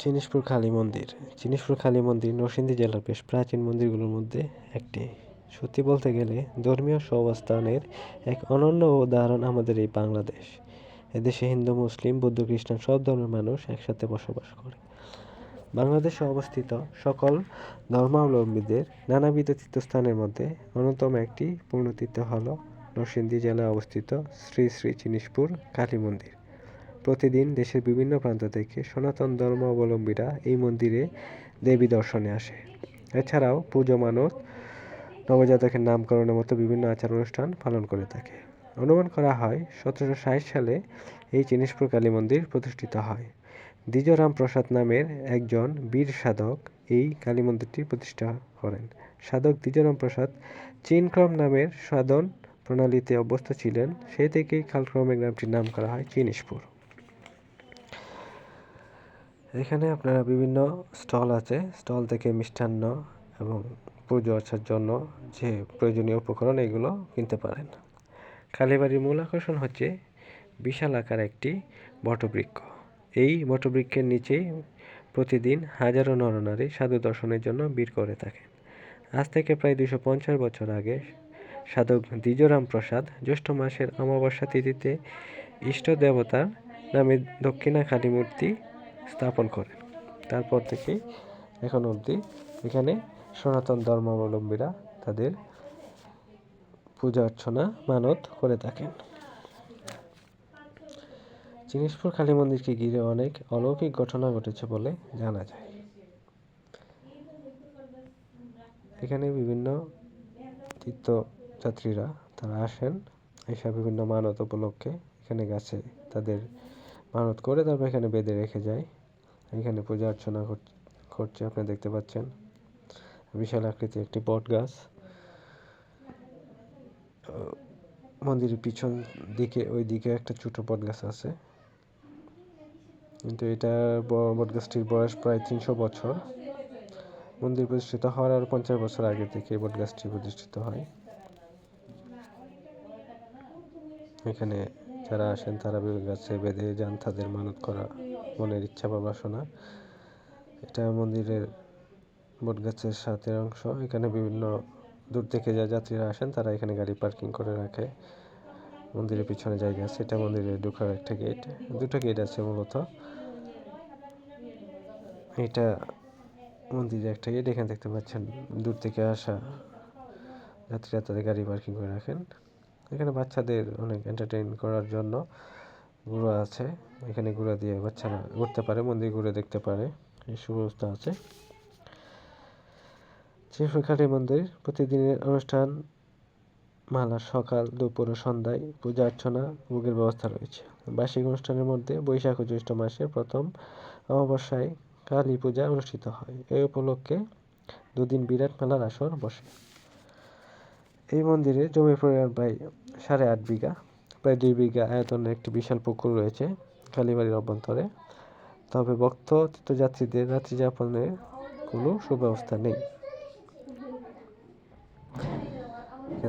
জিনিসপুর কালী মন্দির। জিনিসপুর কালী মন্দির নরসিংদী জেলার বেশ প্রাচীন মন্দিরগুলোর মধ্যে একটি। সত্যি বলতে গেলে ধর্মীয় সহাবস্থানের এক অনন্য উদাহরণ আমাদের এই বাংলাদেশ। এদেশে হিন্দু, মুসলিম, বৌদ্ধ, খ্রিস্টান সব ধর্মের মানুষ একসাথে বসবাস করে। বাংলাদেশে অবস্থিত সকল ধর্মাবলম্বীদের নানাবিধ তীর্থস্থানের মধ্যে অন্যতম একটি পুণ্যতীর্থ হল নরসিংদী জেলায় অবস্থিত শ্রী শ্রী জিনিসপুর কালী মন্দির। প্রতিদিন দেশের বিভিন্ন প্রান্ত থেকে সনাতন ধর্মাবলম্বীরা এই মন্দিরে দেবী দর্শনে আসে। এছাড়াও পুজো, মানত, নবজাতকের নামকরণের মতো বিভিন্ন আচার অনুষ্ঠান পালন করে থাকে। অনুমান করা হয় 1760 সালে এই জিনিসপুর কালী মন্দির প্রতিষ্ঠিত হয়। দ্বিজরাম প্রসাদ নামের একজন বীর সাধক এই কালী মন্দিরটি প্রতিষ্ঠা করেন। সাধক দ্বিজরাম প্রসাদ চিনক্রম নামের সাধন প্রণালীতে অভ্যস্ত ছিলেন। সেই থেকেই কালক্রমে গ্রামটির নাম করা হয় জিনিসপুর। এখানে আপনারা বিভিন্ন স্টল আছে, স্টল থেকে মিষ্টান্ন এবং পুজো অর্চার জন্য যে প্রয়োজনীয় উপকরণ এগুলো কিনতে পারেন। কালীবাড়ির মূল আকর্ষণ হচ্ছে বিশাল আকার একটি বটবৃক্ষ। এই বটবৃক্ষের নিচেই প্রতিদিন হাজারো নরনারী সাধু দর্শনের জন্য ভিড় করে থাকেন। আজ থেকে প্রায় 250 বছর আগে সাধক দ্বিজরাম প্রসাদ জ্যৈষ্ঠ মাসের অমাবস্যা তিথিতে ইষ্ট দেবতার নামে দক্ষিণা কালী মূর্তি স্থাপন করেন। তারপর থেকেই এখন অবধি এখানে সনাতন ধর্মাবলম্বীরা তাদের পূজা অর্চনা মানত করে থাকেন। জিনিসপুর কালী মন্দিরকে ঘিরে অনেক অলৌকিক ঘটনা ঘটেছে বলে জানা যায়। এখানে বিভিন্ন তীর্থযাত্রীরা তারা আসেন, এসব বিভিন্ন মানত উপলক্ষে এখানে গাছে তাদের মানত করে তারপর এখানে বেঁধে রেখে যায়। এখানে পূজা অর্চনা করছে, আপনি দেখতে পাচ্ছেন বিশাল আকৃতির একটি বট গাছ। মন্দিরের পিছন দিকে ওই দিকে একটা ছোট বট গাছ আছে, কিন্তু এটা বট গাছটির বয়স প্রায় 300 বছর। মন্দির প্রতিষ্ঠিত হওয়ার আরো 50 বছর আগে থেকে বট গাছটি প্রতিষ্ঠিত হয়। এখানে যারা আসেন তারা গাছে বেঁধে যান তাদের মানত করা মনের ইচ্ছা বা বাসনা। এটা মন্দিরের বটগাছের সাথে অংশ। এখানে বিভিন্ন দূর থেকে যা যাত্রীরা আসেন তারা এখানে গাড়ি পার্কিং করে রাখে। মন্দিরের পিছনে জায়গা আছে, এটা মন্দিরে ঢোকার একটা গেট। দুটো গেট আছে মূলত। এটা মন্দিরে একটা গেট, এখানে দেখতে পাচ্ছেন দূর থেকে আসা যাত্রীরা তাদের গাড়ি পার্কিং করে রাখেন। এখানে বাচ্চাদের অনেক এন্টারটেইন করার জন্য ঘোড়া আছে, এখানে ঘোড়া দিয়ে বাচ্চারা ঘুরতে পারে, মন্দির ঘুরে দেখতে পারে, এই সুব্যবস্থা আছে। জিনিসপুর কালী মন্দির প্রতিদিনের অনুষ্ঠান মালা সকাল, দুপুর ও সন্ধ্যায় পূজা অর্চনা, ভোগের ব্যবস্থা রয়েছে। বার্ষিক অনুষ্ঠানের মধ্যে বৈশাখ ও জ্যৈষ্ঠ মাসের প্রথম অমাবস্যায় কালী পূজা অনুষ্ঠিত হয়। এই উপলক্ষে দুদিন বিরাট মেলার আসর বসে। এই মন্দিরে জমির পরিমাণ প্রায় 8.5 বিঘা, প্রায় 2 বিঘা আয়তনের একটি বিশাল পুকুর রয়েছে কালীবাড়ির অভ্যন্তরে। তবে ভক্ত তীর্থযাত্রীদের রাত্রি যাপনের কোনো সুব্যবস্থা নেই।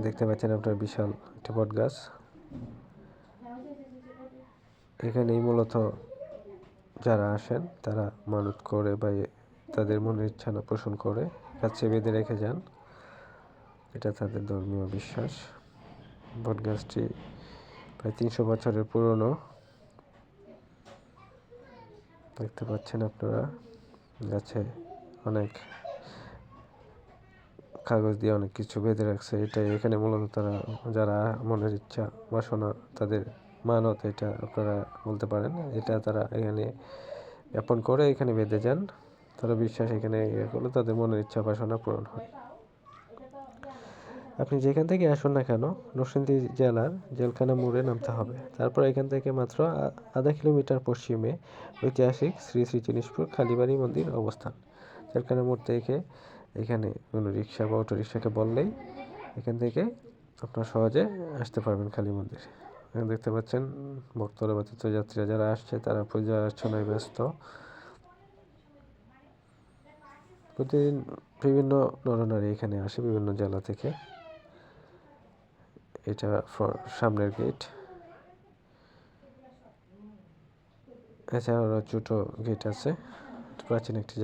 দেখতে পাচ্ছেন আপনার বিশাল একটি বট গাছ। এখানেই মূলত যারা আসেন তারা মানত করে বা তাদের মনের ইচ্ছা পোষণ করে গাছে বেঁধে রেখে যান, এটা তাদের ধর্মীয় বিশ্বাস। বট গাছটি প্রায় 300 বছরের পুরনো। দেখতে পাচ্ছেন আপনারা গাছে অনেক কাগজ দিয়ে অনেক কিছু বেঁধে রাখছে। এটাই এখানে মূলত তারা যারা মনের ইচ্ছা বাসনা তাদের মানত, এটা আপনারা বলতে পারেন, এটা তারা এখানে জ্ঞাপন করে এখানে বেঁধে যান। তারা বিশ্বাস এখানে করলে তাদের মনের ইচ্ছা বাসনা পূরণ হয়। আপনি যেখান থেকে আসুন না কেন নরসিংদী জেলার জেলখানা মোড়ে নামতে হবে। তারপর এখান থেকে মাত্র আধা কিলোমিটার পশ্চিমে ঐতিহাসিক শ্রী শ্রী জিনিসপুর কালীবাড়ি মন্দির অবস্থান। জেলখানা মোড় থেকে এখানে কোনো রিক্সা বা অটো রিক্সাকে বললেই এখান থেকে আপনার সহজে আসতে পারবেন কালী মন্দির। এখানে দেখতে পাচ্ছেন ভক্তরা বা তীর্থযাত্রীরা যারা আসছে তারা পূজা অর্চনায় ব্যস্ত। প্রতিদিন বিভিন্ন নরনারী এখানে আসে বিভিন্ন জেলা থেকে। এটা সামনের গেট, এছাড়াও ছোট গেট আছে। প্রাচীন একটি জায়গা।